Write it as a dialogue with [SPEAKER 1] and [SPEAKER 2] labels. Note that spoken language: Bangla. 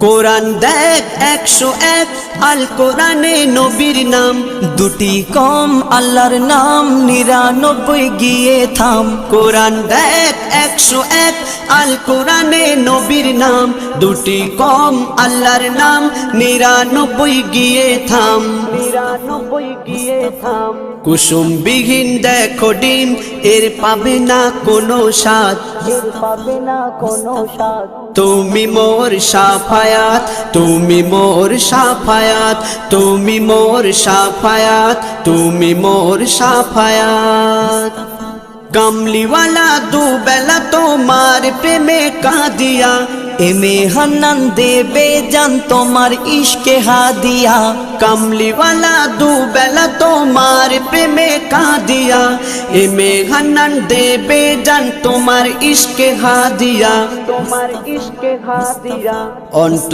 [SPEAKER 1] কোরআন দেখ 101 আল কোরআনে নবীর নাম,
[SPEAKER 2] দুটি কম আল্লাহর নাম 99 গিয়ে থাম।
[SPEAKER 1] কোরআন দেখ 101 আল কোরআনে নবীর নাম, দুটি কম আল্লাহর নাম 99 গিয়ে থাম। 99 গিয়ে থাম। কুসুম বিহীন দেখো ডিম, এর পাবে না কোনো স্বাদ,
[SPEAKER 2] এর পাবে না কোনো স্বাদ।
[SPEAKER 1] তুমি মোর শাফায়াত, তুমি মোর শাফায়াত, তুমি মোর শাফায়াত, তুমি মোর শাফায়াত। কামলিওয়ালা দুবেলা তোমার প্রেমে কাঁদিয়া,
[SPEAKER 2] এমে হান্নান দেবে জান তোমার ইশকে হাদিয়া।
[SPEAKER 1] কামলিওয়ালা দুবেলা তোমার প্রেমে কাঁদিয়া, এমে হান্নান দেবে জান তোমার ইশকে হাদিয়া, তোমার ইশকে হাদিয়া। অন্ত